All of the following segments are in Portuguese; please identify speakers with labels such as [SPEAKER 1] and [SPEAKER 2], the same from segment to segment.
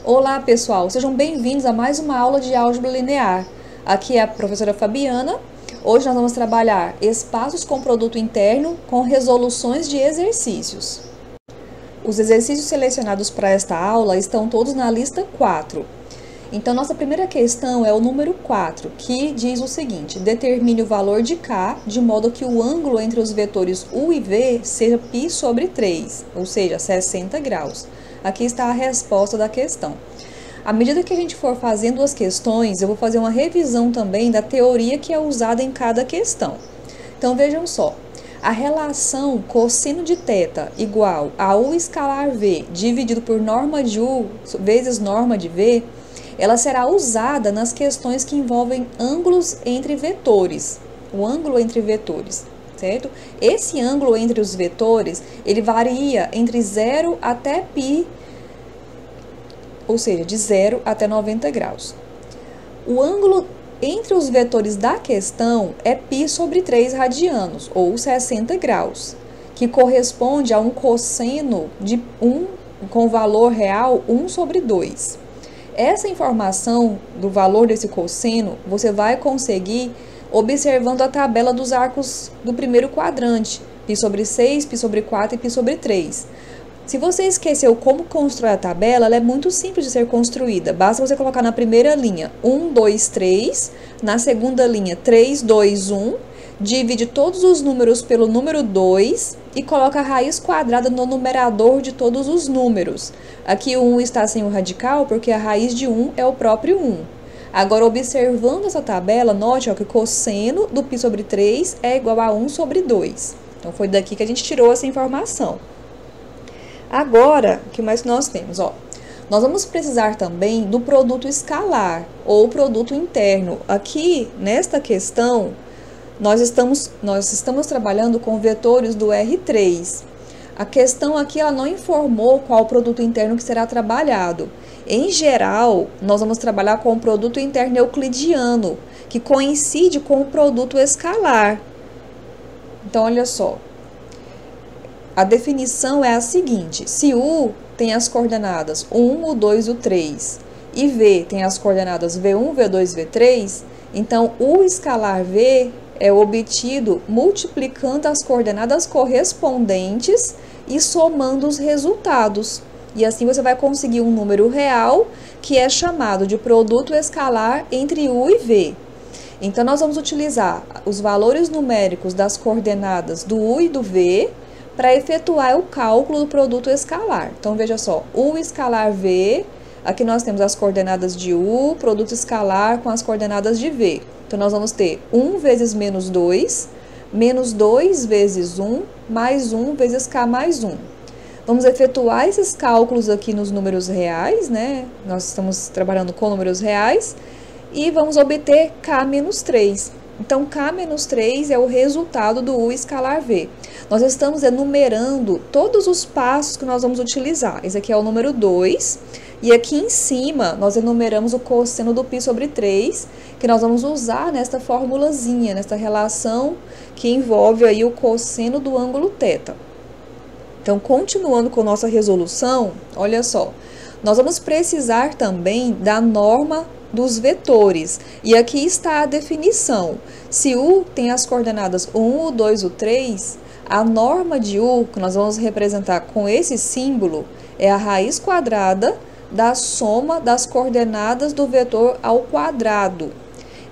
[SPEAKER 1] Olá pessoal, sejam bem-vindos a mais uma aula de álgebra linear. Aqui é a professora Fabiana. Hoje nós vamos trabalhar espaços com produto interno com resoluções de exercícios. Os exercícios selecionados para esta aula estão todos na lista 4. Então, nossa primeira questão é o número 4, que diz o seguinte: determine o valor de K de modo que o ângulo entre os vetores U e V seja π sobre 3, ou seja, 60 graus. Aqui está a resposta da questão. À medida que a gente for fazendo as questões, eu vou fazer uma revisão também da teoria que é usada em cada questão. Então, vejam só. A relação cosseno de θ igual a U escalar V dividido por norma de U vezes norma de V, ela será usada nas questões que envolvem ângulos entre vetores. O ângulo entre vetores, certo? Esse ângulo entre os vetores, ele varia entre 0 até π, ou seja, de 0 até 90 graus. O ângulo entre os vetores da questão é π sobre 3 radianos, ou 60 graus, que corresponde a um cosseno de 1 com valor real 1 sobre 2. Essa informação do valor desse cosseno, você vai conseguir observando a tabela dos arcos do primeiro quadrante, π sobre 6, π sobre 4 e π sobre 3. Se você esqueceu como construir a tabela, ela é muito simples de ser construída. Basta você colocar na primeira linha 1, 2, 3, na segunda linha 3, 2, 1, divide todos os números pelo número 2 e coloca a raiz quadrada no numerador de todos os números. Aqui o 1 está sem o radical porque a raiz de 1 é o próprio 1. Agora, observando essa tabela, note que o cosseno do π sobre 3 é igual a 1 sobre 2. Então, foi daqui que a gente tirou essa informação. Agora, o que mais nós temos? Nós vamos precisar também do produto escalar ou produto interno. Aqui, nesta questão, nós estamos trabalhando com vetores do R3. A questão aqui, ela não informou qual produto interno que será trabalhado. Em geral, nós vamos trabalhar com o produto interno euclidiano, que coincide com o produto escalar. Então, olha só. A definição é a seguinte: se U tem as coordenadas 1, U2 e U3, e V tem as coordenadas V1, V2 e V3, então U escalar V é obtido multiplicando as coordenadas correspondentes e somando os resultados. E assim você vai conseguir um número real que é chamado de produto escalar entre U e V. Então, nós vamos utilizar os valores numéricos das coordenadas do U e do V para efetuar o cálculo do produto escalar. Então, veja só, U escalar V, aqui nós temos as coordenadas de U, produto escalar com as coordenadas de V. Então, nós vamos ter 1 vezes menos 2 vezes 1, mais 1 vezes K mais 1. Vamos efetuar esses cálculos aqui nos números reais, né? Nós estamos trabalhando com números reais, e vamos obter K menos 3. Então, K menos 3 é o resultado do U escalar V. Nós estamos enumerando todos os passos que nós vamos utilizar. Esse aqui é o número 2. E aqui em cima, nós enumeramos o cosseno do π sobre 3, que nós vamos usar nesta formulazinha, nesta relação que envolve aí o cosseno do ângulo θ. Então, continuando com nossa resolução, olha só, nós vamos precisar também da norma dos vetores. E aqui está a definição. Se U tem as coordenadas 1, U2, U3, a norma de U, que nós vamos representar com esse símbolo, é a raiz quadrada da soma das coordenadas do vetor ao quadrado.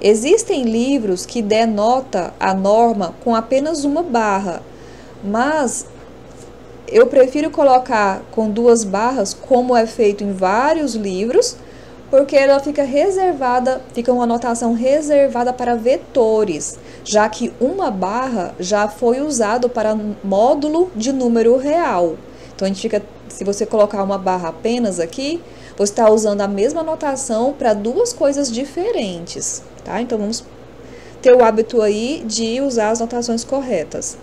[SPEAKER 1] Existem livros que denotam a norma com apenas uma barra, mas eu prefiro colocar com 2 barras, como é feito em vários livros, porque ela fica reservada, fica uma notação reservada para vetores, já que uma barra já foi usado para módulo de número real. Então, se você colocar uma barra apenas aqui, você está usando a mesma notação para 2 coisas diferentes, tá? Então, vamos ter o hábito aí de usar as notações corretas.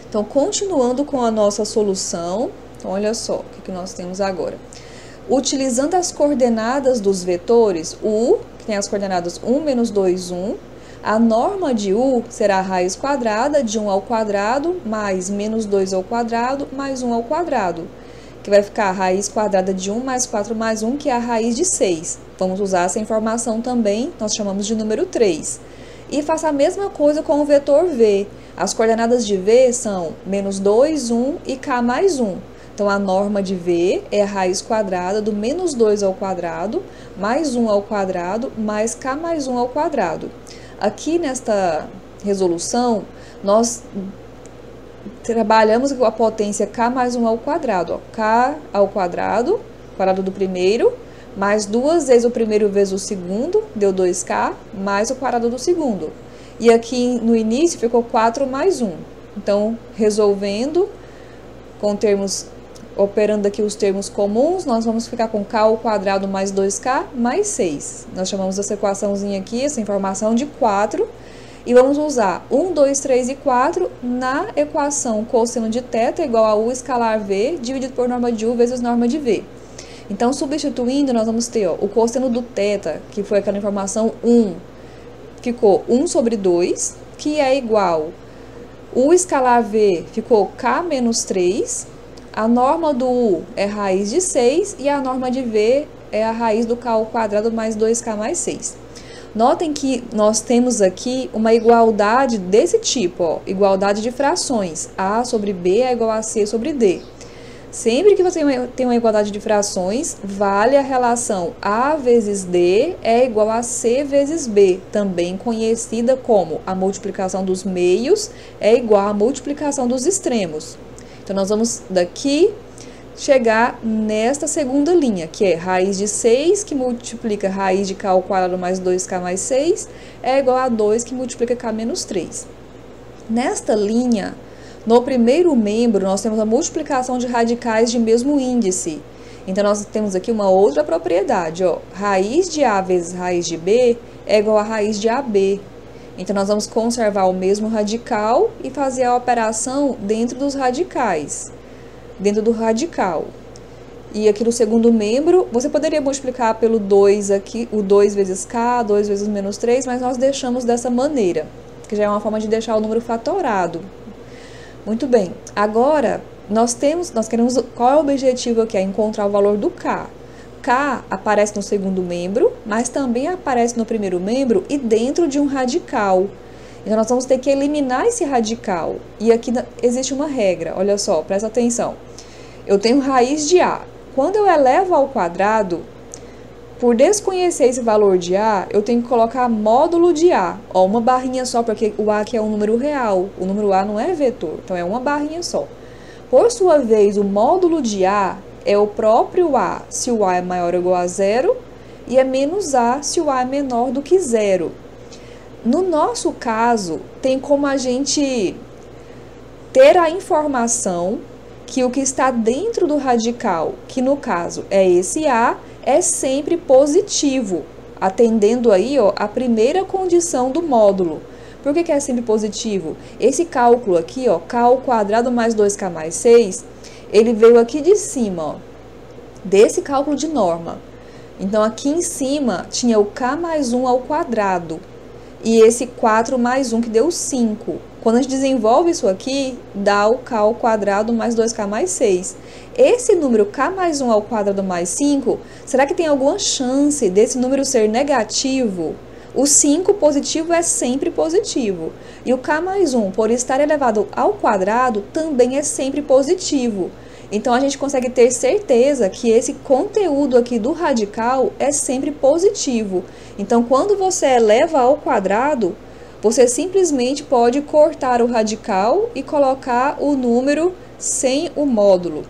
[SPEAKER 1] Então, continuando com a nossa solução, então, olha só o que nós temos agora. Utilizando as coordenadas dos vetores, U, que tem as coordenadas 1, menos 2, 1, a norma de U será a raiz quadrada de 1 ao quadrado, mais menos 2 ao quadrado, mais 1 ao quadrado, que vai ficar a raiz quadrada de 1 mais 4 mais 1, que é a raiz de 6. Vamos usar essa informação também, nós chamamos de número 3. E faça a mesma coisa com o vetor v. As coordenadas de v são menos 2, 1 e k mais 1. Então, a norma de v é a raiz quadrada do menos 2 ao quadrado, mais 1 ao quadrado, mais k mais 1 ao quadrado. Aqui nesta resolução, nós trabalhamos com a potência k mais 1 ao quadrado. Ó. K ao quadrado do primeiro, mais 2 vezes o primeiro vezes o segundo, deu 2k, mais o quadrado do segundo. E aqui no início ficou 4 mais 1. Então, resolvendo com termos, operando aqui os termos comuns, nós vamos ficar com k ao quadrado mais 2k mais 6. Nós chamamos essa equaçãozinha aqui, essa informação de 4. E vamos usar 1, 2, 3 e 4 na equação cosseno de θ igual a u escalar v dividido por norma de u vezes norma de v. Então, substituindo, nós vamos ter o cosseno do θ, que foi aquela informação 1, ficou 1 sobre 2, que é igual u escalar v, ficou k menos 3, a norma do u é raiz de 6 e a norma de v é a raiz do k ao quadrado mais 2k mais 6. Notem que nós temos aqui uma igualdade desse tipo, ó, igualdade de frações. A sobre B é igual a C sobre D. Sempre que você tem uma igualdade de frações, vale a relação A vezes D é igual a C vezes B, também conhecida como a multiplicação dos meios é igual à multiplicação dos extremos. Então, nós vamos daqui chegar nesta segunda linha, que é raiz de 6, que multiplica raiz de k ao quadrado mais 2k mais 6, é igual a 2, que multiplica k menos 3. Nesta linha, no primeiro membro, nós temos a multiplicação de radicais de mesmo índice. Então, nós temos aqui uma outra propriedade, ó. Raiz de A vezes raiz de B é igual a raiz de AB. Então, nós vamos conservar o mesmo radical e fazer a operação dentro dos radicais. Dentro do radical. E aqui no segundo membro, você poderia multiplicar pelo 2 aqui, o 2 vezes k, 2 vezes menos 3, mas nós deixamos dessa maneira, que já é uma forma de deixar o número fatorado. Muito bem. Agora, nós queremos, qual é o objetivo aqui? É encontrar o valor do k. K aparece no segundo membro, mas também aparece no primeiro membro e dentro de um radical. Então, nós vamos ter que eliminar esse radical. E aqui existe uma regra, olha só, presta atenção. Eu tenho raiz de A. Quando eu elevo ao quadrado, por desconhecer esse valor de A, eu tenho que colocar módulo de A. Ó, uma barrinha só, porque o A aqui é um número real. O número A não é vetor, então é uma barrinha só. Por sua vez, o módulo de A é o próprio A, se o A é maior ou igual a 0, e é menos A, se o A é menor do que 0. No nosso caso, tem como a gente ter a informação que o que está dentro do radical, que no caso é esse A, é sempre positivo, atendendo aí, ó, a primeira condição do módulo. Por que é sempre positivo? Esse cálculo aqui, ó, k ao quadrado mais 2k mais 6, ele veio aqui de cima, ó, desse cálculo de norma. Então, aqui em cima tinha o k mais 1 ao quadrado. E esse 4 mais 1 que deu 5. Quando a gente desenvolve isso aqui, dá o k ao quadrado mais 2k mais 6. Esse número k mais 1 ao quadrado mais 5, será que tem alguma chance desse número ser negativo? O 5 positivo é sempre positivo. E o k mais 1, por estar elevado ao quadrado, também é sempre positivo. Então, a gente consegue ter certeza que esse conteúdo aqui do radical é sempre positivo. Então, quando você eleva ao quadrado, você simplesmente pode cortar o radical e colocar o número sem o módulo.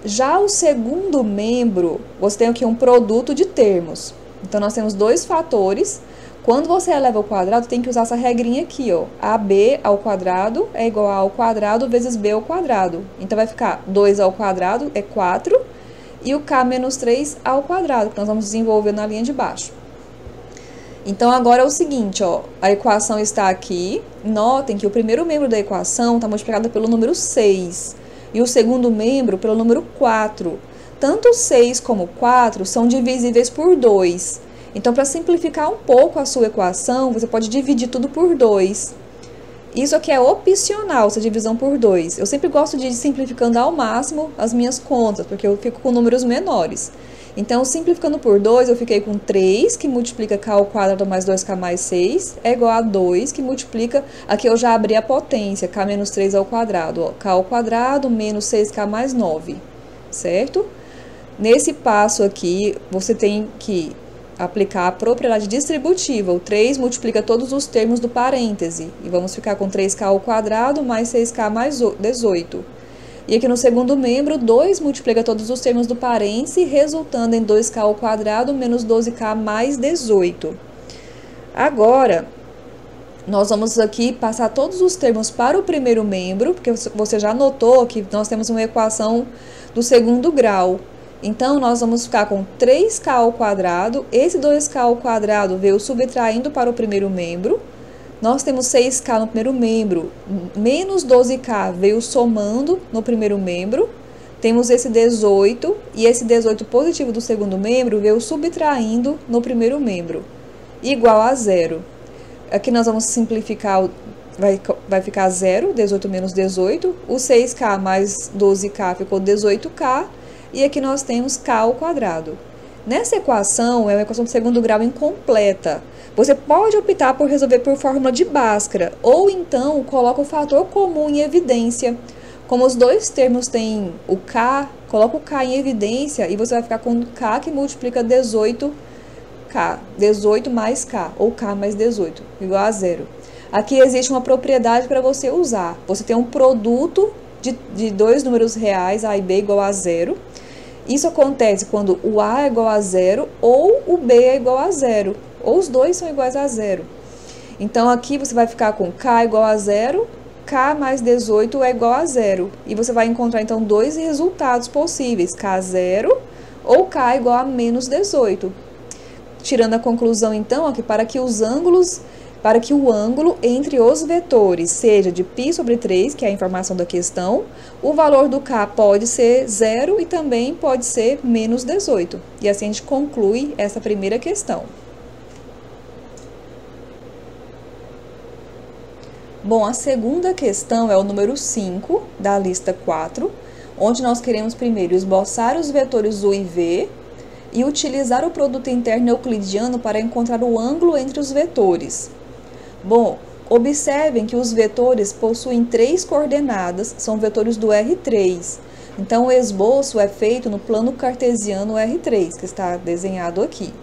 [SPEAKER 1] Já o segundo membro, você tem aqui um produto de termos. Então, nós temos dois fatores. Quando você eleva ao quadrado, tem que usar essa regrinha aqui, ó. AB ao quadrado é igual a ao quadrado vezes B ao quadrado. Então, vai ficar 2 ao quadrado é 4 e o K menos 3 ao quadrado, que nós vamos desenvolver na linha de baixo. Então, agora é o seguinte, ó. A equação está aqui. Notem que o primeiro membro da equação está multiplicado pelo número 6 e o segundo membro pelo número 4. Tanto 6 como 4 são divisíveis por 2. Então, para simplificar um pouco a sua equação, você pode dividir tudo por 2. Isso aqui é opcional, essa divisão por 2. Eu sempre gosto de ir simplificando ao máximo as minhas contas, porque eu fico com números menores. Então, simplificando por 2, eu fiquei com 3, que multiplica k ao quadrado mais 2k mais 6, é igual a 2, que multiplica, aqui eu já abri a potência, k menos 3 ao quadrado, ó, k ao quadrado menos 6k mais 9, certo? Nesse passo aqui, você tem que aplicar a propriedade distributiva. O 3 multiplica todos os termos do parêntese. E vamos ficar com 3k ao quadrado mais 6k mais 18. E aqui no segundo membro, 2 multiplica todos os termos do parêntese, resultando em 2k ao quadrado menos 12k mais 18. Agora, nós vamos aqui passar todos os termos para o primeiro membro, porque você já notou que nós temos uma equação do segundo grau. Então, nós vamos ficar com 3k ao quadrado, esse 2k ao quadrado veio subtraindo para o primeiro membro, nós temos 6k no primeiro membro, menos 12k veio somando no primeiro membro, temos esse 18, e esse 18 positivo do segundo membro veio subtraindo no primeiro membro, igual a 0. Aqui nós vamos simplificar, vai ficar 0, 18 menos 18, o 6k mais 12k ficou 18k, e aqui nós temos k ao quadrado. Nessa equação, é uma equação de segundo grau incompleta. Você pode optar por resolver por fórmula de Bhaskara, ou então coloca o fator comum em evidência. Como os dois termos têm o k, coloca o k em evidência e você vai ficar com k que multiplica 18k, 18 mais k, ou k mais 18, igual a 0. Aqui existe uma propriedade para você usar. Você tem um produto de dois números reais, a e b igual a 0. Isso acontece quando o a é igual a 0 ou o b é igual a 0, ou os dois são iguais a 0. Então, aqui você vai ficar com k igual a 0, k mais 18 é igual a 0. E você vai encontrar, então, dois resultados possíveis, k0 ou k igual a menos 18. Tirando a conclusão, então, que para que o ângulo entre os vetores seja de π sobre 3, que é a informação da questão, o valor do k pode ser 0 e também pode ser menos 18. E assim a gente conclui essa primeira questão. Bom, a segunda questão é o número 5 da lista 4, onde nós queremos primeiro esboçar os vetores u e v e utilizar o produto interno euclidiano para encontrar o ângulo entre os vetores. Bom, observem que os vetores possuem 3 coordenadas, são vetores do R3. Então, o esboço é feito no plano cartesiano R3, que está desenhado aqui.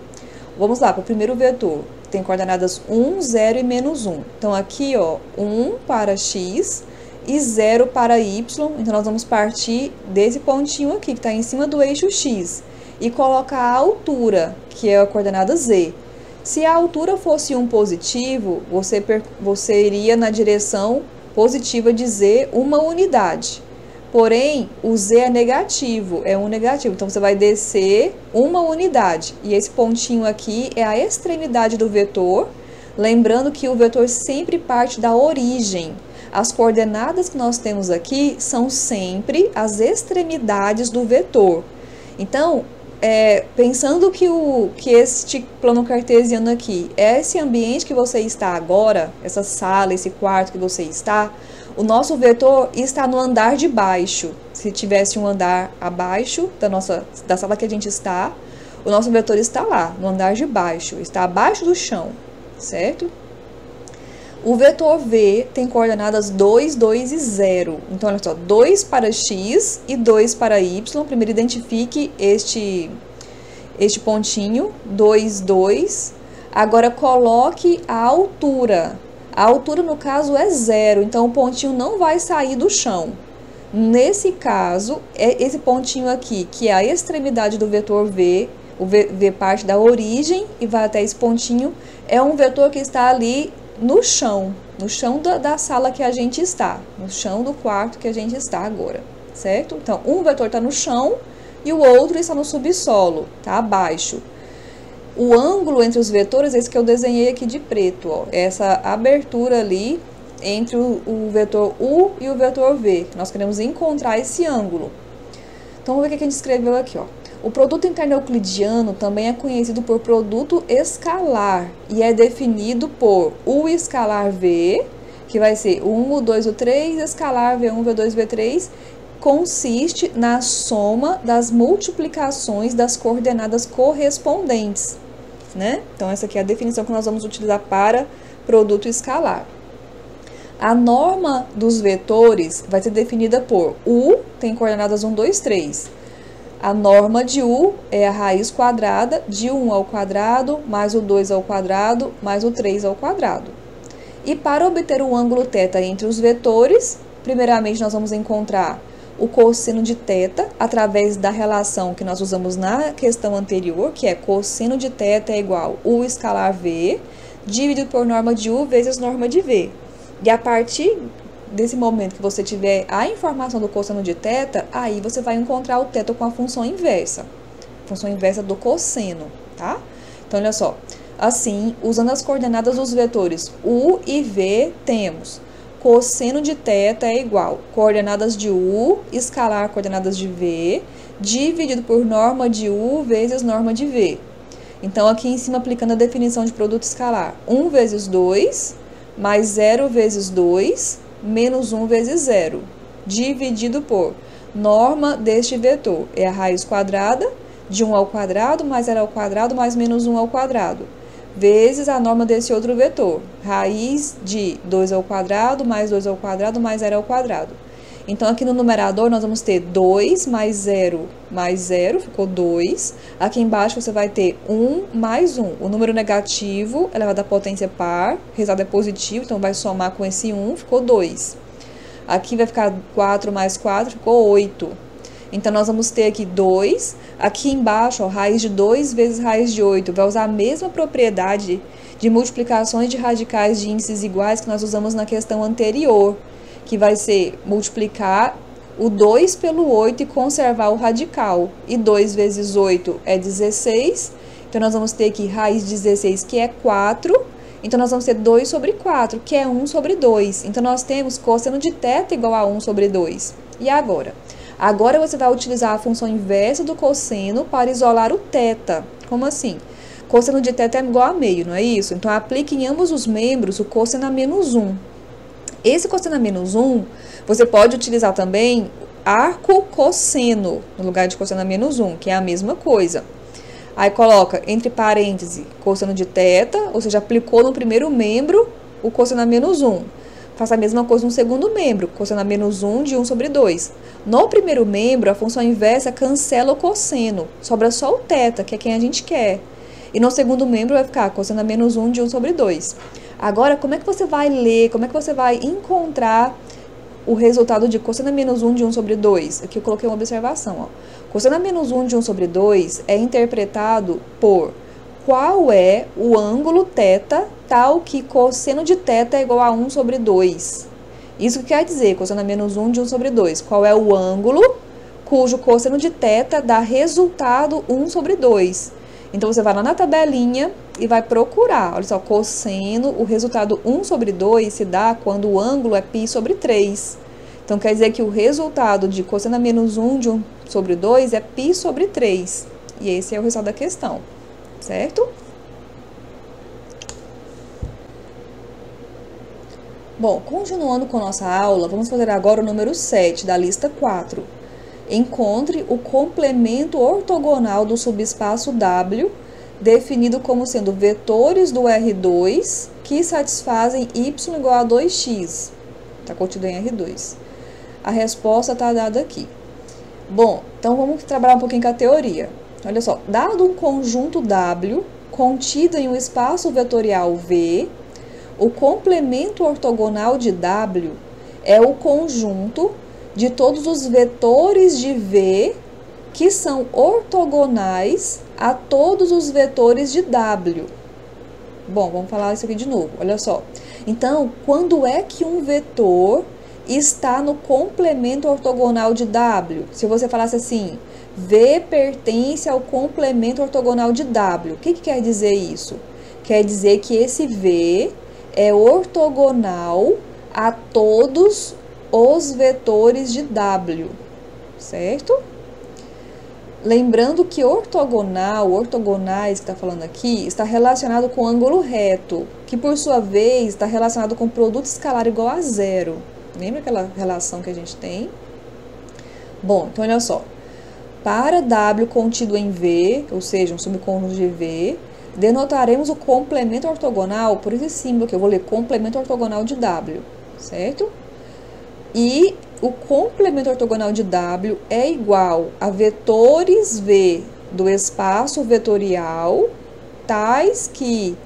[SPEAKER 1] Vamos lá, para o primeiro vetor, tem coordenadas 1, 0 e menos 1. Então, aqui, ó, 1 para x e 0 para y. Então, nós vamos partir desse pontinho aqui, que está em cima do eixo x, e colocar a altura, que é a coordenada z. Se a altura fosse 1 positivo, você iria na direção positiva de z uma unidade. Porém, o z é negativo, é 1 negativo. Então, você vai descer uma unidade. E esse pontinho aqui é a extremidade do vetor. Lembrando que o vetor sempre parte da origem. As coordenadas que nós temos aqui são sempre as extremidades do vetor. Então, pensando que este plano cartesiano aqui é esse ambiente que você está agora, essa sala, esse quarto que você está, o nosso vetor está no andar de baixo. Se tivesse um andar abaixo da sala que a gente está, o nosso vetor está lá, no andar de baixo, está abaixo do chão, certo? O vetor V tem coordenadas 2, 2 e 0. Então, olha só, 2 para x e 2 para y. Primeiro, identifique este pontinho, 2, 2. Agora, coloque a altura. A altura, no caso, é 0. Então, o pontinho não vai sair do chão. Nesse caso, esse pontinho aqui, que é a extremidade do vetor V, o V parte da origem e vai até esse pontinho, é um vetor que está ali no chão da sala que a gente está, no chão do quarto que a gente está agora, certo? Então, um vetor está no chão e o outro está no subsolo, está abaixo. O ângulo entre os vetores é esse que eu desenhei aqui de preto, ó, essa abertura ali entre o vetor U e o vetor V. Nós queremos encontrar esse ângulo. Então, vamos ver o que a gente escreveu aqui, ó. O produto interno euclidiano também é conhecido por produto escalar e é definido por U escalar V, que vai ser o 1, o 2, o 3, escalar V1, V2, V3, consiste na soma das multiplicações das coordenadas correspondentes, né? Então, essa aqui é a definição que nós vamos utilizar para produto escalar. A norma dos vetores vai ser definida por U, tem coordenadas 1, 2, 3. A norma de U é a raiz quadrada de 1 ao quadrado, mais o 2 ao quadrado, mais o 3 ao quadrado. E para obter o ângulo θ entre os vetores, primeiramente nós vamos encontrar o cosseno de θ através da relação que nós usamos na questão anterior, que é cosseno de θ é igual a U escalar V, dividido por norma de U vezes norma de V. E a partir desse momento que você tiver a informação do cosseno de θ, aí você vai encontrar o θ com a função inversa do cosseno, tá? Então, olha só, assim, usando as coordenadas dos vetores U e V, temos cosseno de θ é igual a coordenadas de U, escalar coordenadas de V, dividido por norma de U vezes norma de V. Então, aqui em cima, aplicando a definição de produto escalar, 1 vezes 2, mais 0 vezes 2, menos 1 vezes 0, dividido por norma deste vetor, é a raiz quadrada de 1 ao quadrado, mais 0 ao quadrado, mais menos 1 ao quadrado, vezes a norma desse outro vetor, raiz de 2 ao quadrado, mais 2 ao quadrado, mais 0 ao quadrado. Então, aqui no numerador, nós vamos ter 2 mais 0, ficou 2. Aqui embaixo, você vai ter 1 mais 1. O número negativo é elevado à potência par, o resultado é positivo, então vai somar com esse 1, ficou 2. Aqui vai ficar 4 mais 4, ficou 8. Então, nós vamos ter aqui 2. Aqui embaixo, ó, raiz de 2 vezes raiz de 8. Vai usar a mesma propriedade de multiplicações de radicais de índices iguais que nós usamos na questão anterior, que vai ser multiplicar o 2 pelo 8 e conservar o radical. E 2 vezes 8 é 16. Então, nós vamos ter aqui raiz de 16, que é 4. Então, nós vamos ter 2 sobre 4, que é 1 sobre 2. Então, nós temos cosseno de θ igual a 1 sobre 2. E agora? Agora, você vai utilizar a função inversa do cosseno para isolar o θ. Como assim? Cosseno de θ é igual a meio, não é isso? Então, aplique em ambos os membros o cosseno a menos 1. Esse cosseno a menos 1, você pode utilizar também arco cosseno, no lugar de cosseno a menos 1, que é a mesma coisa. Aí, coloca entre parênteses cosseno de θ, ou seja, aplicou no primeiro membro o cosseno a menos 1. Faça a mesma coisa no segundo membro, cosseno a menos 1 de 1 sobre 2. No primeiro membro, a função inversa cancela o cosseno, sobra só o θ, que é quem a gente quer. E no segundo membro vai ficar cosseno a menos 1 de 1 sobre 2. Agora, como é que você vai ler, como é que você vai encontrar o resultado de cosseno a menos 1 de 1 sobre 2? Aqui eu coloquei uma observação, ó. Cosseno a menos 1 de 1 sobre 2 é interpretado por qual é o ângulo θ tal que cosseno de θ é igual a 1 sobre 2. Isso que quer dizer, cosseno a menos 1 de 1 sobre 2. Qual é o ângulo cujo cosseno de θ dá resultado 1 sobre 2. Então, você vai lá na tabelinha e vai procurar. Olha só, cosseno, o resultado 1 sobre 2 se dá quando o ângulo é π sobre 3. Então, quer dizer que o resultado de cosseno a menos 1 de 1 sobre 2 é π sobre 3. E esse é o resultado da questão, certo? Bom, continuando com nossa aula, vamos fazer agora o número 7 da lista 4. Encontre o complemento ortogonal do subespaço W, definido como sendo vetores do R2 que satisfazem y igual a 2x. Está contido em R2. A resposta está dada aqui. Bom, então vamos trabalhar um pouquinho com a teoria. Olha só, dado um conjunto W contido em um espaço vetorial V, o complemento ortogonal de W é o conjunto de todos os vetores de V que são ortogonais a todos os vetores de W. Bom, vamos falar isso aqui de novo, olha só. Então, quando é que um vetor está no complemento ortogonal de W? Se você falasse assim, V pertence ao complemento ortogonal de W, o que quer dizer isso? Quer dizer que esse V é ortogonal a todos os vetores de W, certo? Lembrando que ortogonais que está falando aqui, está relacionado com ângulo reto, que por sua vez está relacionado com produto escalar igual a zero. Lembra aquela relação que a gente tem? Bom, então olha só. Para W contido em V, ou seja, um subconjunto de V, denotaremos o complemento ortogonal por esse símbolo que eu vou ler, complemento ortogonal de W, certo? E o complemento ortogonal de W é igual a vetores V do espaço vetorial, tais que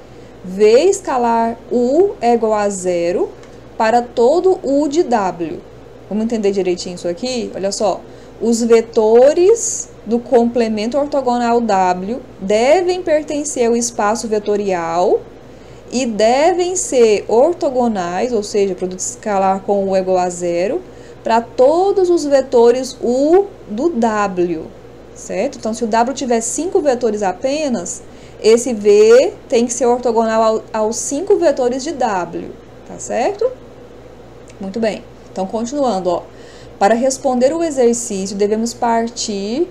[SPEAKER 1] V escalar U é igual a zero para todo U de W. Vamos entender direitinho isso aqui? Olha só. Os vetores do complemento ortogonal W devem pertencer ao espaço vetorial e devem ser ortogonais, ou seja, produto escalar com U é igual a zero, para todos os vetores U do W, certo? Então, se o W tiver 5 vetores apenas, esse V tem que ser ortogonal aos 5 vetores de W, tá certo? Muito bem. Então, continuando, ó. Para responder o exercício, devemos partir,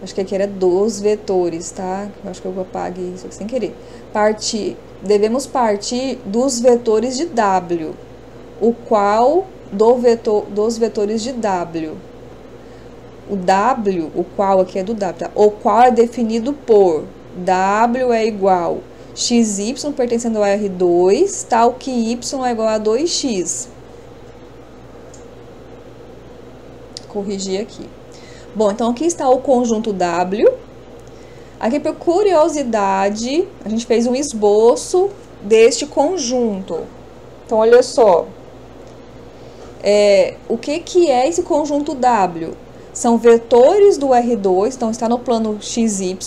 [SPEAKER 1] acho que aqui era dos vetores, tá? Acho que eu apaguei isso aqui sem querer. Devemos partir dos vetores de W, o qual dos vetores de W. O W, o qual aqui é do W, tá? O qual é definido por W é igual xy pertencendo ao R2, tal que y é igual a 2x. Corrigir aqui. Bom, então aqui está o conjunto W. Aqui, por curiosidade, a gente fez um esboço deste conjunto. Então, olha só. O que é esse conjunto W? São vetores do R2, então está no plano XY,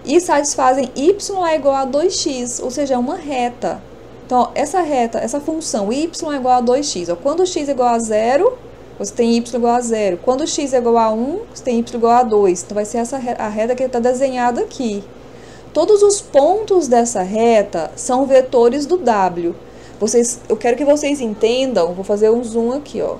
[SPEAKER 1] e satisfazem y é igual a 2x, ou seja, é uma reta. Então, essa função y é igual a 2x. Ó, quando x é igual a 0, você tem y igual a 0. Quando x é igual a 1, você tem y igual a 2. Então, vai ser a reta que está desenhada aqui. Todos os pontos dessa reta são vetores do W. Eu quero que vocês entendam, vou fazer um zoom aqui, ó.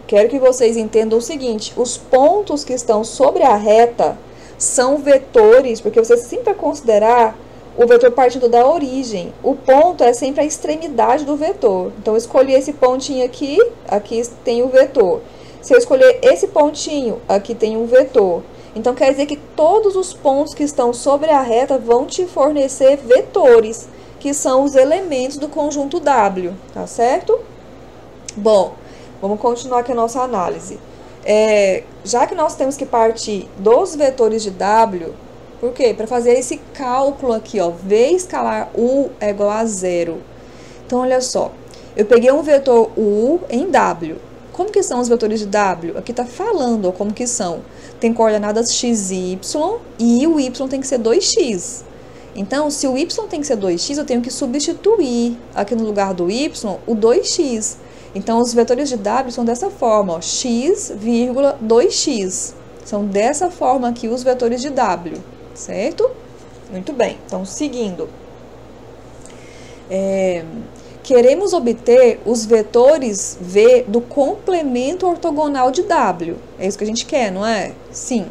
[SPEAKER 1] Quero que vocês entendam o seguinte, os pontos que estão sobre a reta são vetores, porque você sempre vai considerar o vetor partindo da origem. O ponto é sempre a extremidade do vetor. Então, eu escolhi esse pontinho aqui, aqui tem o vetor. Se eu escolher esse pontinho, aqui tem um vetor. Então, quer dizer que todos os pontos que estão sobre a reta vão te fornecer vetores, que são os elementos do conjunto W, tá certo? Bom, vamos continuar aqui a nossa análise. Já que nós temos que partir dos vetores de W, por quê? Para fazer esse cálculo aqui, ó, V escalar U é igual a 0. Então, olha só, eu peguei um vetor U em W. Como que são os vetores de W? Aqui tá falando, ó, como que são. Tem coordenadas x, y, e o y tem que ser 2x. Então, se o y tem que ser 2x, eu tenho que substituir aqui no lugar do y o 2x. Então, os vetores de W são dessa forma, ó, x, 2x. São dessa forma aqui os vetores de W, certo? Muito bem, então, seguindo. Queremos obter os vetores V do complemento ortogonal de W. É isso que a gente quer, não é? Sim.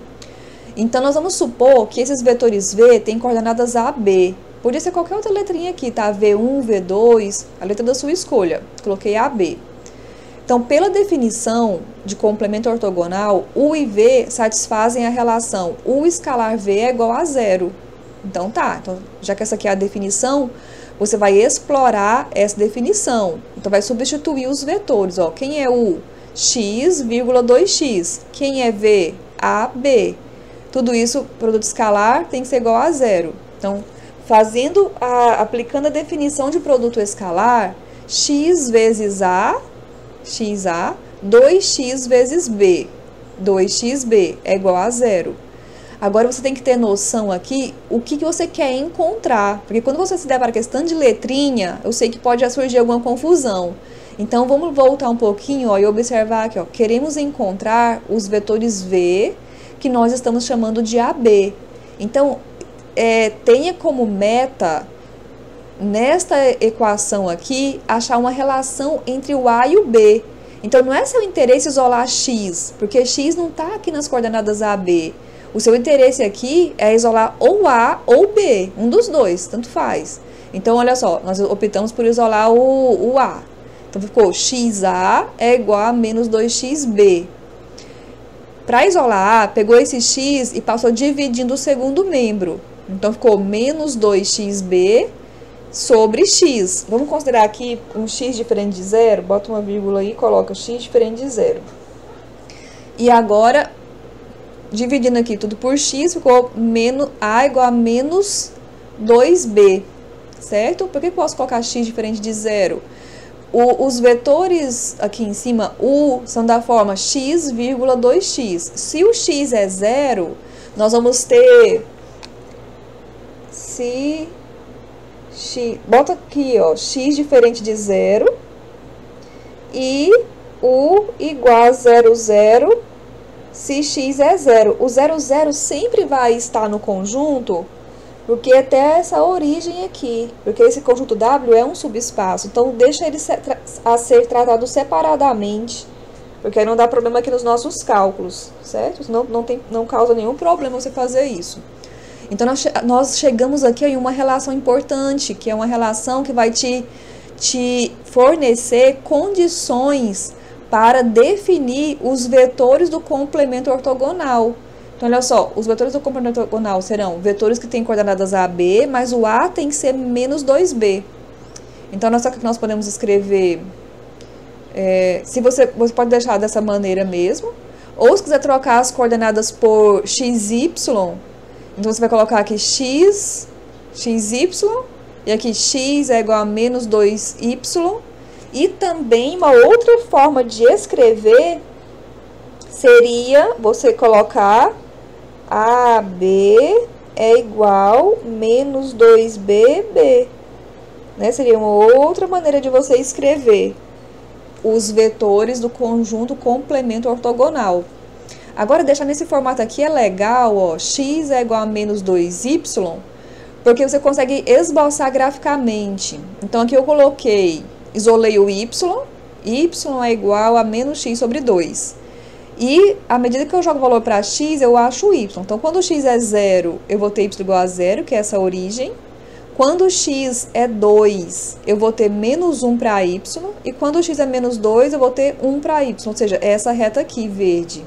[SPEAKER 1] Então, nós vamos supor que esses vetores V têm coordenadas A, B. Podia ser qualquer outra letrinha aqui, tá? V1, V2, a letra da sua escolha. Coloquei A, B. Então, pela definição de complemento ortogonal, U e V satisfazem a relação U escalar V é igual a 0. Então, tá. Então, já que essa aqui é a definição, você vai explorar essa definição. Então, vai substituir os vetores. Ó. Quem é U? X, 2x. Quem é V? A, B. Tudo isso, produto escalar, tem que ser igual a 0. Então, aplicando a definição de produto escalar, x vezes A, xa, 2x vezes B, 2xb é igual a 0. Agora, você tem que ter noção aqui o que você quer encontrar, porque quando você se depara com esse tanto de letrinha, eu sei que pode já surgir alguma confusão. Então, vamos voltar um pouquinho, ó, e observar aqui, ó, queremos encontrar os vetores V, que nós estamos chamando de AB. Então, tenha como meta, nesta equação aqui, achar uma relação entre o A e o B. Então, não é seu interesse isolar x, porque x não está aqui nas coordenadas A, B. O seu interesse aqui é isolar ou A ou B, um dos dois, tanto faz. Então, olha só, nós optamos por isolar o A. Então, ficou xa é igual a menos 2xb. Para isolar A, pegou esse x e passou dividindo o segundo membro. Então, ficou menos 2xb sobre x. Vamos considerar aqui um x diferente de zero. Bota uma vírgula aí e coloca x diferente de zero. E agora, dividindo aqui tudo por x, ficou a igual a menos 2b. Certo? Por que eu posso colocar x diferente de zero? Os vetores aqui em cima, são da forma x, 2x. Se o x é zero, nós vamos ter... bota aqui, ó, x diferente de zero e u igual a 0, se x é zero. O 0 sempre vai estar no conjunto, porque até essa origem aqui, porque esse conjunto W é um subespaço, então deixa ele a ser tratado separadamente, porque aí não dá problema aqui nos nossos cálculos, certo? Não causa nenhum problema você fazer isso. Então, nós chegamos aqui em uma relação importante, que é uma relação que vai te fornecer condições para definir os vetores do complemento ortogonal. Então, olha só, os vetores do complemento ortogonal serão vetores que têm coordenadas A, B, mas o A tem que ser menos 2B. Então, nós podemos escrever, se você pode deixar dessa maneira mesmo, ou se quiser trocar as coordenadas por xy, então você vai colocar aqui xy, e aqui x é igual a menos 2y, e também uma outra forma de escrever seria você colocar AB é igual a menos 2BB. Né? Seria uma outra maneira de você escrever os vetores do conjunto complemento ortogonal. Agora, deixar nesse formato aqui é legal, ó, x é igual a menos 2y, porque você consegue esboçar graficamente. Então, aqui eu isolei o y é igual a menos x sobre 2. E, à medida que eu jogo o valor para x, eu acho o y. Então, quando x é 0, eu vou ter y igual a 0, que é essa origem. Quando x é 2, eu vou ter menos 1 para y. E quando x é menos 2, eu vou ter 1 para y. Ou seja, é essa reta aqui, verde.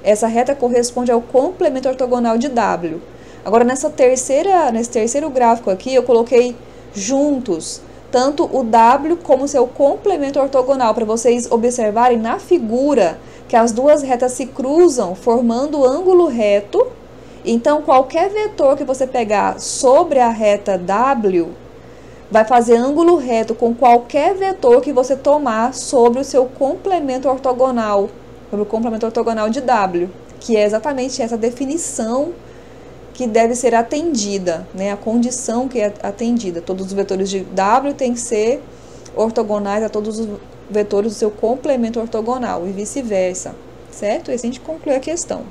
[SPEAKER 1] Essa reta corresponde ao complemento ortogonal de W. Agora, nesse terceiro gráfico aqui, eu coloquei juntos tanto o W como o seu complemento ortogonal, para vocês observarem na figura que as duas retas se cruzam, formando ângulo reto. Então, qualquer vetor que você pegar sobre a reta W vai fazer ângulo reto com qualquer vetor que você tomar sobre o seu complemento ortogonal, sobre o complemento ortogonal de W, que é exatamente essa definição que deve ser atendida, né? A condição que é atendida. Todos os vetores de W têm que ser ortogonais a todos os vetores do seu complemento ortogonal e vice-versa, certo? E assim a gente conclui a questão.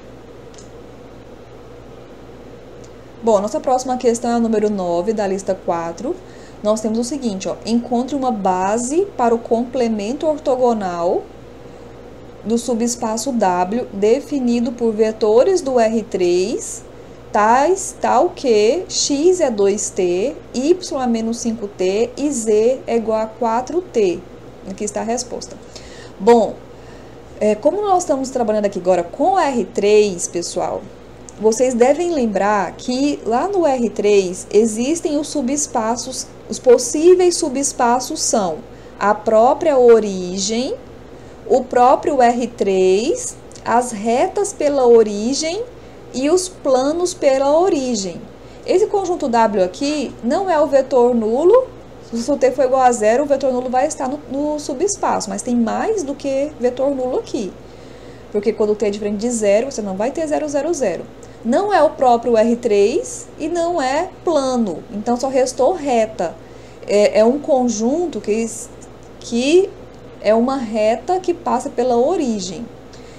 [SPEAKER 1] Bom, nossa próxima questão é a número 9 da lista 4. Nós temos o seguinte, ó, encontre uma base para o complemento ortogonal do subespaço W definido por vetores do R3, tal que x é 2t, y é menos 5t e z é igual a 4t. Aqui está a resposta. Bom, como nós estamos trabalhando aqui agora com R3, pessoal, vocês devem lembrar que lá no R3 existem os subespaços, os possíveis subespaços são a própria origem, o próprio R3, as retas pela origem e os planos pela origem. Esse conjunto W aqui não é o vetor nulo. Se o t for igual a 0, o vetor nulo vai estar no subespaço, mas tem mais do que vetor nulo aqui. Porque quando o t é diferente de 0, você não vai ter 0, 0, 0. Não é o próprio R3 e não é plano, então só restou reta. É um conjunto que é uma reta que passa pela origem.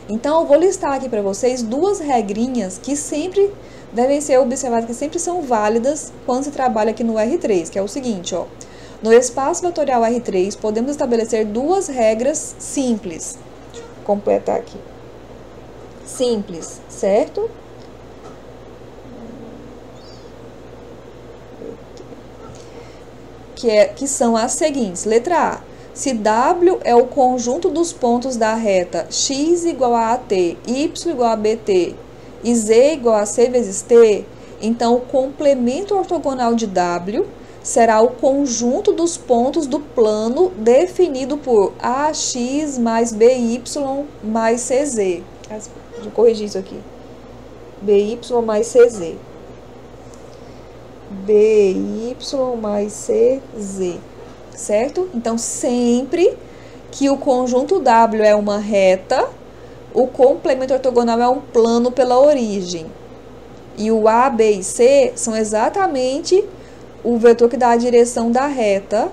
[SPEAKER 1] Então, eu vou listar aqui para vocês duas regrinhas que sempre devem ser observadas, que sempre são válidas quando se trabalha aqui no R3, que é o seguinte, ó. No espaço vetorial R3, podemos estabelecer duas regras simples. Deixa eu completar aqui. Simples, certo? Que são as seguintes. Letra A. Se W é o conjunto dos pontos da reta x igual a AT, y igual a BT e z igual a c vezes t, então o complemento ortogonal de W será o conjunto dos pontos do plano definido por AX mais BY mais CZ. Deixa eu corrigir isso aqui. BY mais CZ. BY mais CZ. Certo? Então, sempre que o conjunto W é uma reta, o complemento ortogonal é um plano pela origem. E o A, B e C são exatamente o vetor que dá a direção da reta.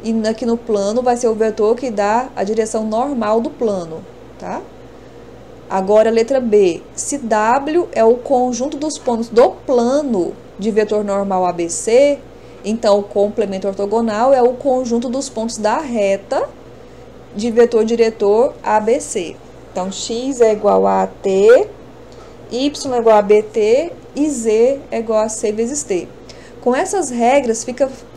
[SPEAKER 1] E aqui no plano vai ser o vetor que dá a direção normal do plano, tá? Agora, letra B. Se W é o conjunto dos pontos do plano de vetor normal ABC, então o complemento ortogonal é o conjunto dos pontos da reta de vetor diretor ABC. Então, x é igual a t, y é igual a bt e z é igual a c vezes t. Com essas regras,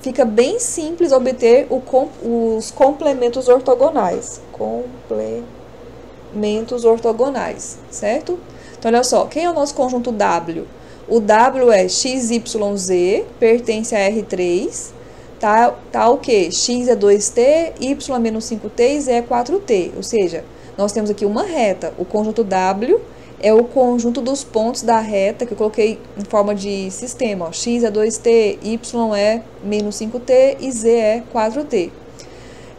[SPEAKER 1] fica bem simples obter os complementos ortogonais. Complementos ortogonais, certo? Então, olha só, quem é o nosso conjunto W? O W é XYZ, pertence a R3, tá o quê? X é 2T, Y é menos 5T e Z é 4T. Ou seja, nós temos aqui uma reta. O conjunto W é o conjunto dos pontos da reta, que eu coloquei em forma de sistema. Ó. X é 2T, Y é menos 5T e Z é 4T.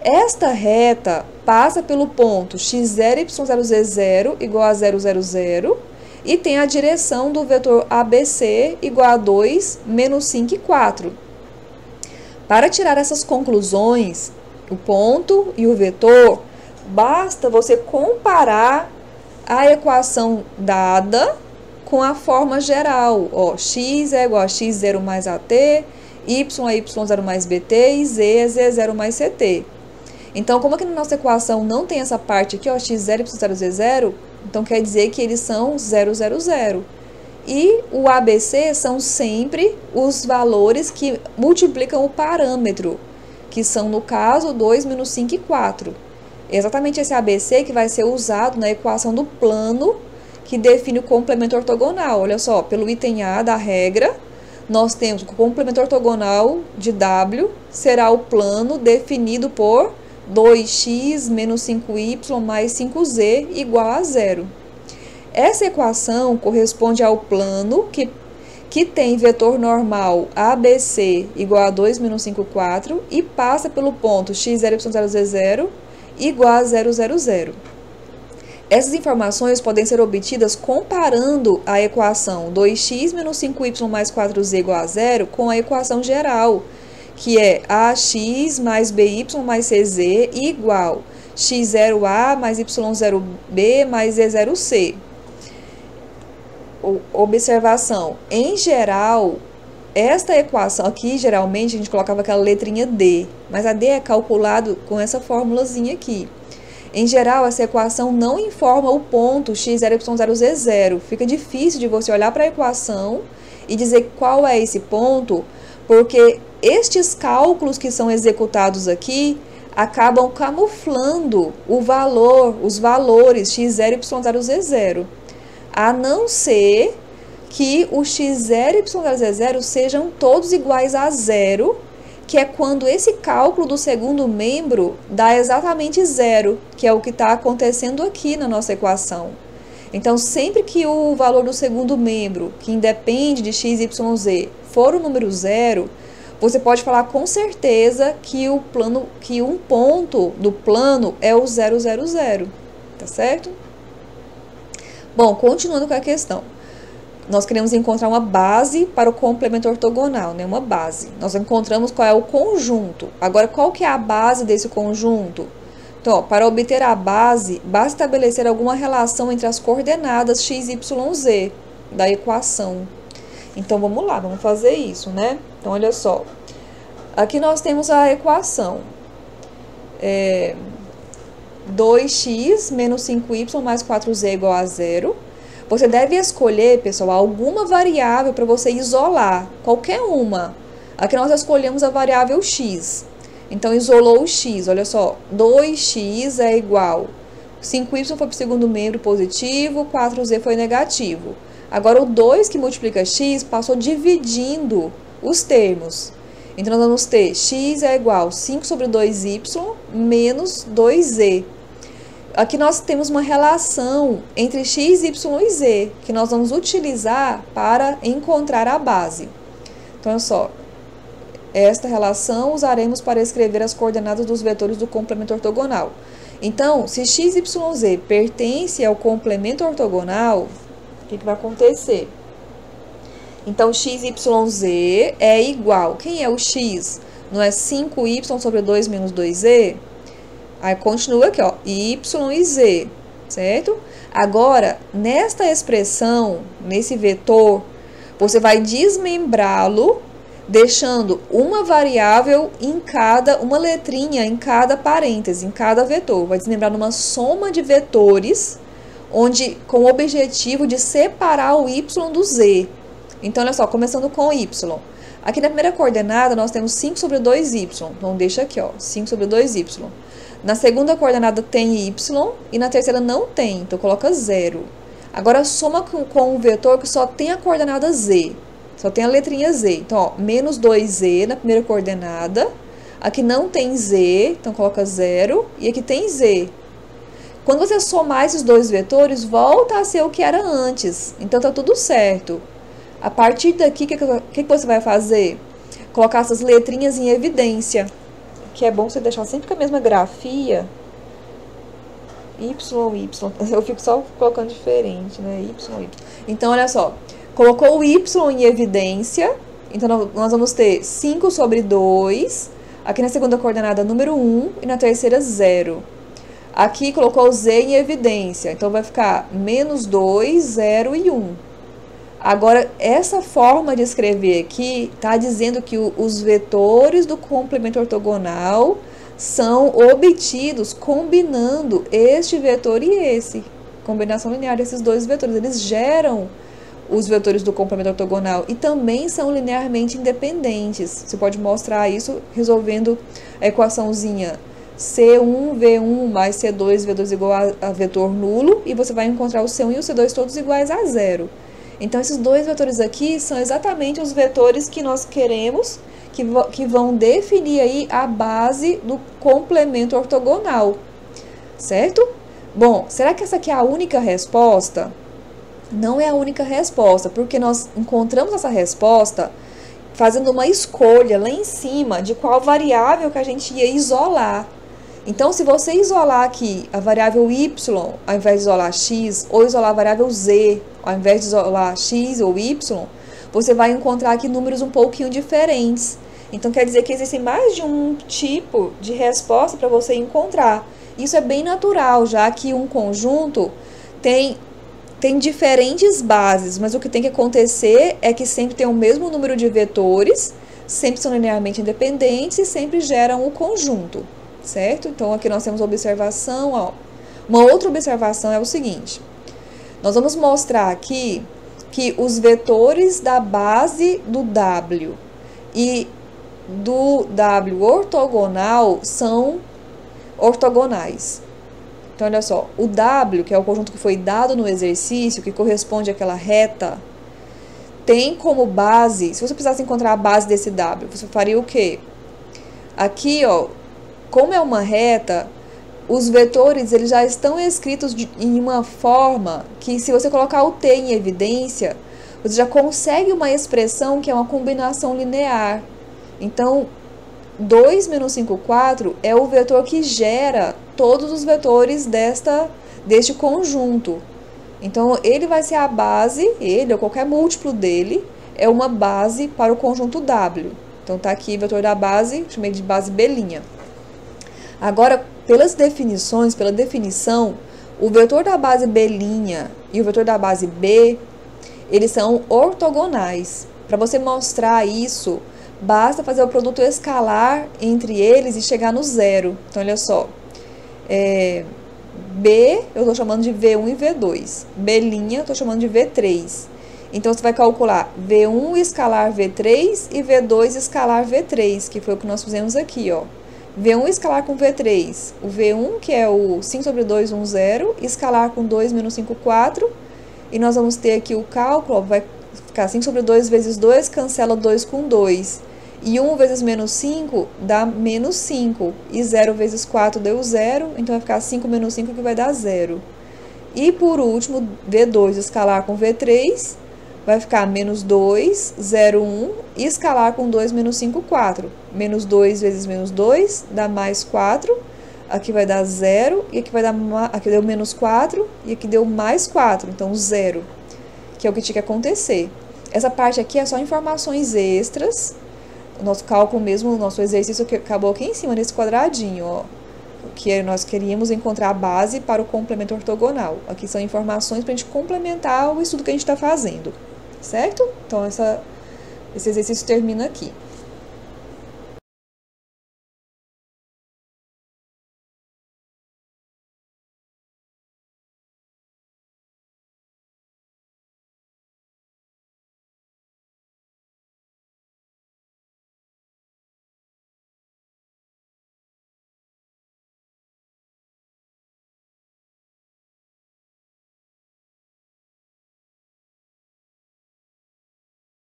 [SPEAKER 1] Esta reta passa pelo ponto x0, y0z0 igual a 0, 0, 0. E tem a direção do vetor ABC igual a 2, menos 5 e 4. Para tirar essas conclusões, o ponto e o vetor, basta você comparar a equação dada com a forma geral. Ó, x é igual a x0 mais AT, y é y0 mais BT e z é z0 mais CT. Então, como aqui na nossa equação não tem essa parte aqui, ó, x0, y0, z0, então quer dizer que eles são 0, 0, 0. E o ABC são sempre os valores que multiplicam o parâmetro, que são, no caso, 2, menos 5 e 4. É exatamente esse ABC que vai ser usado na equação do plano, que define o complemento ortogonal. Olha só, pelo item A da regra, nós temos que o complemento ortogonal de W será o plano definido por 2x menos 5y mais 5z igual a 0. Essa equação corresponde ao plano que tem vetor normal ABC igual a 2 menos 5, 4 e passa pelo ponto x0, y0, z0 igual a 0, 0, 0. Essas informações podem ser obtidas comparando a equação 2x menos 5y mais 4z igual a 0 com a equação geral, que é AX mais BY mais CZ igual X0A mais Y0B mais Z0C. Observação, em geral, esta equação aqui, geralmente, a gente colocava aquela letrinha D, mas a D é calculado com essa formulazinha aqui. Em geral, essa equação não informa o ponto x0, y0, z0. Fica difícil de você olhar para a equação e dizer qual é esse ponto, porque estes cálculos que são executados aqui acabam camuflando os valores x0, y0, z0, a não ser que o x0 e y0, z0 sejam todos iguais a 0, que é quando esse cálculo do segundo membro dá exatamente 0, que é o que está acontecendo aqui na nossa equação. Então, sempre que o valor do segundo membro, que independe de x, y, z, for o número 0, você pode falar com certeza que um ponto do plano é o 0, 0, 0, tá certo? Bom, continuando com a questão. Nós queremos encontrar uma base para o complemento ortogonal, né? Uma base. Nós encontramos qual é o conjunto. Agora, qual que é a base desse conjunto? Então, ó, para obter a base, basta estabelecer alguma relação entre as coordenadas x, y, z da equação. Então, vamos lá, vamos fazer isso, né? Então, olha só. Aqui nós temos a equação 2x menos 5y mais 4z é igual a 0. Você deve escolher, pessoal, alguma variável para você isolar, qualquer uma. Aqui nós escolhemos a variável x. Então, isolou o x, olha só, 2x é igual, 5y foi para o segundo membro positivo, 4z foi negativo. Agora, o 2 que multiplica x passou dividindo os termos. Então, nós vamos ter x é igual a 5 sobre 2y menos 2z. Aqui nós temos uma relação entre x, y e z, que nós vamos utilizar para encontrar a base. Então, olha só, esta relação usaremos para escrever as coordenadas dos vetores do complemento ortogonal. Então, se x, y, z pertence ao complemento ortogonal, o que vai acontecer? Então, x, y, z é igual. Quem é o x? Não é 5y sobre 2 menos 2z? Aí, continua aqui, ó, y e z, certo? Agora, nesta expressão, nesse vetor, você vai desmembrá-lo, deixando uma variável em cada, uma letrinha em cada parêntese, em cada vetor. Vai desmembrar numa soma de vetores, onde com o objetivo de separar o y do z. Então, olha só, começando com y. Aqui na primeira coordenada, nós temos 5 sobre 2y. Então, deixa aqui, ó, 5 sobre 2y. Na segunda coordenada tem y e na terceira não tem, então coloca 0. Agora, soma com um vetor que só tem a coordenada z. Só tem a letrinha z. Então, ó, menos 2z na primeira coordenada. Aqui não tem z, então coloca 0. E aqui tem z. Quando você somar esses dois vetores, volta a ser o que era antes. Então, tá tudo certo. A partir daqui, o que você vai fazer? Colocar essas letrinhas em evidência. Que é bom você deixar sempre com a mesma grafia. Y. Eu fico só colocando diferente, né? Y. Então, olha só. Colocou o y em evidência. Então, nós vamos ter 5 sobre 2. Aqui na segunda coordenada, número 1. E na terceira, 0. Aqui colocou o z em evidência. Então, vai ficar menos 2, 0 e 1. Agora, essa forma de escrever aqui está dizendo que os vetores do complemento ortogonal são obtidos combinando este vetor e esse. Combinação linear desses dois vetores. Eles geram os vetores do complemento ortogonal e também são linearmente independentes. Você pode mostrar isso resolvendo a equaçãozinha C1V1 mais C2V2 igual a vetor nulo e você vai encontrar o C1 e o C2 todos iguais a 0. Então, esses dois vetores aqui são exatamente os vetores que nós queremos, que vão definir aí a base do complemento ortogonal, certo? Bom, será que essa aqui é a única resposta? Não é a única resposta, porque nós encontramos essa resposta fazendo uma escolha lá em cima de qual variável que a gente ia isolar. Então, se você isolar aqui a variável y, ao invés de isolar x, ou isolar a variável z, ao invés de isolar x ou y, você vai encontrar aqui números um pouquinho diferentes. Então, quer dizer que existem mais de um tipo de resposta para você encontrar. Isso é bem natural, já que um conjunto tem diferentes bases, mas o que tem que acontecer é que sempre tem o mesmo número de vetores, sempre são linearmente independentes e sempre geram o conjunto. Certo? Então, aqui nós temos a observação, ó. Uma outra observação é o seguinte. Nós vamos mostrar aqui que os vetores da base do W e do W ortogonal são ortogonais. Então, olha só. O W, que é o conjunto que foi dado no exercício, que corresponde àquela reta, tem como base, se você precisasse encontrar a base desse W, você faria o quê? Aqui, ó, como é uma reta, os vetores eles já estão escritos em uma forma que, se você colocar o t em evidência, você já consegue uma expressão que é uma combinação linear. Então, 2 menos 5, 4 é o vetor que gera todos os vetores deste conjunto. Então, ele vai ser a base, ele ou qualquer múltiplo dele, é uma base para o conjunto W. Então, tá aqui o vetor da base, chamei de base B'. Agora, pelas definições, pela definição, o vetor da base B' e o vetor da base B, eles são ortogonais. Para você mostrar isso, Basta fazer o produto escalar entre eles e chegar no zero. Então, olha só. B, eu estou chamando de V1 e V2. B', eu estou chamando de V3. Então, você vai calcular V1 escalar V3 e V2 escalar V3, que foi o que nós fizemos aqui, ó. V1 escalar com V3, o V1, que é o 5 sobre 2, 1, 0, escalar com 2 menos 5, 4. E nós vamos ter aqui o cálculo, ó, vai ficar 5 sobre 2 vezes 2, cancela 2 com 2. E 1 vezes menos 5 dá menos 5. E 0 vezes 4 deu 0, então vai ficar 5 menos 5 que vai dar 0. E por último, V2 escalar com V3, vai ficar menos 2, 0, 1, e escalar com 2 menos 5, 4. Menos 2 vezes menos 2 dá mais 4. Aqui vai dar 0, e aqui vai dar, aqui deu menos 4, e aqui deu mais 4, então 0, que é o que tinha que acontecer. Essa parte aqui é só informações extras, o nosso cálculo mesmo, o nosso exercício que acabou aqui em cima, nesse quadradinho, ó, que nós queríamos encontrar a base para o complemento ortogonal. Aqui são informações para a gente complementar o estudo que a gente está fazendo, certo? Então, esse exercício termina aqui.